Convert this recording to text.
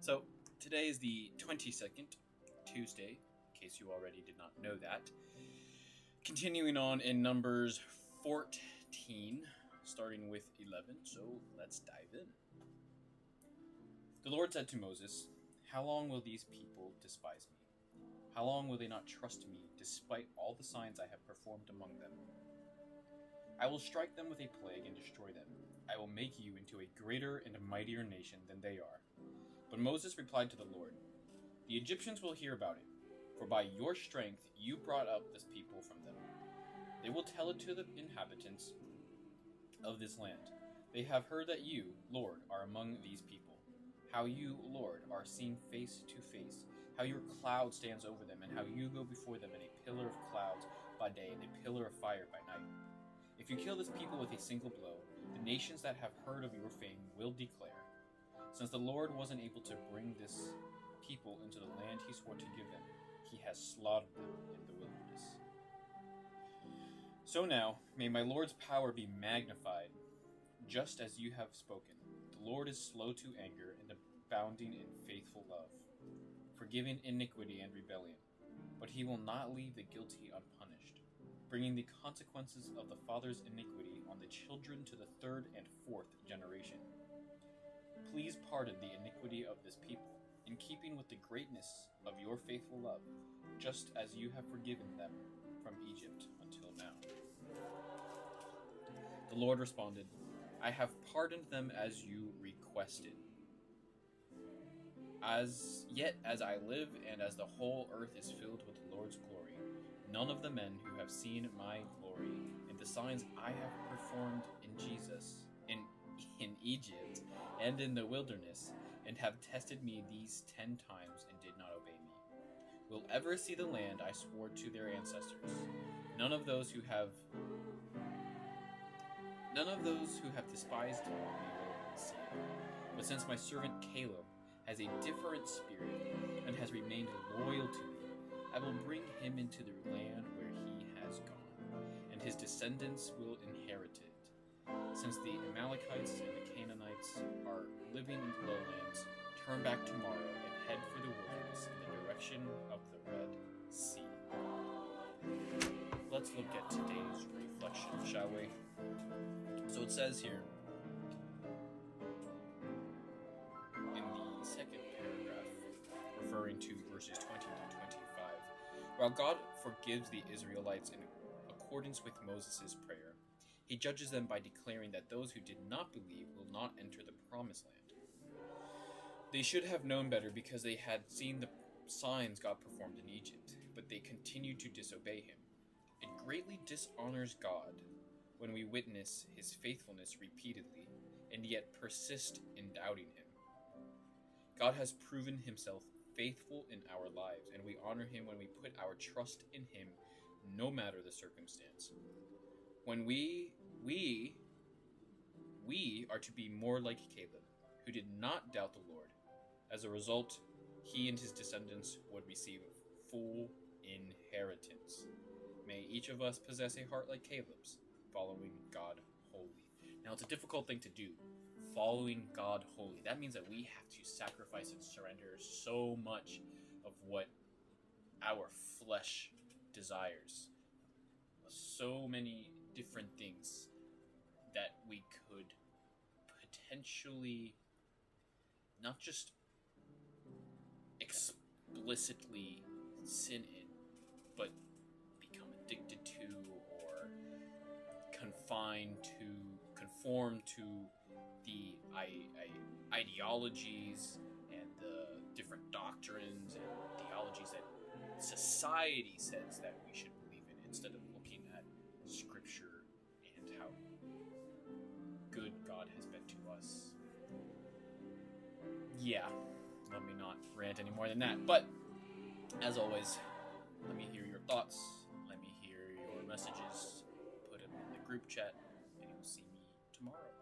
So today is the 22nd, Tuesday, in case you already did not know that. Continuing on in Numbers 14, starting with 11, so let's dive in. The Lord said to Moses, "How long will these people despise me? How long will they not trust me, despite all the signs I have performed among them? I will strike them with a plague and destroy them. I will make you into a greater and mightier nation than they are." But Moses replied to the Lord, "The Egyptians will hear about it, for by your strength you brought up this people from them. They will tell it to the inhabitants of this land. They have heard that you, Lord, are among these people, how you, Lord, are seen face to face, how your cloud stands over them, and how you go before them in a pillar of clouds by day and a pillar of fire by night. If you kill this people with a single blow, the nations that have heard of your fame will declare, 'Since the Lord wasn't able to bring this people into the land he swore to give them, he has slaughtered them in the wilderness.' So now, may my Lord's power be magnified, just as you have spoken. The Lord is slow to anger and abounding in faithful love, forgiving iniquity and rebellion, but he will not leave the guilty unpunished, bringing the consequences of the father's iniquity on the children to the third and fourth generation. Please pardon the iniquity of this people, in keeping with the greatness of your faithful love, just as you have forgiven them from Egypt until now." The Lord responded, "I have pardoned them as you requested. Yet as I live and as the whole earth is filled with the Lord's glory, none of the men who have seen my glory and the signs I have performed in Egypt and in the wilderness, and have tested me these 10 times and did not obey me, will ever see the land I swore to their ancestors. None of those who have despised me will see it. But since my servant Caleb has a different spirit and has remained loyal to me, I will bring him into the land where he has gone, and his descendants will inherit it. Since the Amalekites and the Canaanites are living in the lowlands, turn back tomorrow and head for the wilderness in the direction of the Red Sea." Let's look at today's reflection, shall we? So it says here, in the second paragraph, referring to verses 20 to 25, while God forgives the Israelites in accordance with Moses' prayer, he judges them by declaring that those who did not believe will not enter the promised land. They should have known better because they had seen the signs God performed in Egypt, but they continued to disobey him. It greatly dishonors God when we witness his faithfulness repeatedly and yet persist in doubting him. God has proven himself faithful in our lives, and we honor him when we put our trust in him no matter the circumstance. When we are to be more like Caleb, who did not doubt the Lord. As a result, he and his descendants would receive full inheritance. May each of us possess a heart like Caleb's, following God wholly. Now, it's a difficult thing to do, following God wholly. That means that we have to sacrifice and surrender so much of what our flesh desires. So many different things that we could potentially not just explicitly sin in, but become addicted to or conform to the ideologies and the different doctrines and theologies that society says that we should believe in, instead of looking at Scripture and how good God has been to us. Yeah, let me not rant any more than that. But, as always, let me hear your thoughts. Let me hear your messages. Put them in the group chat, and you'll see me tomorrow.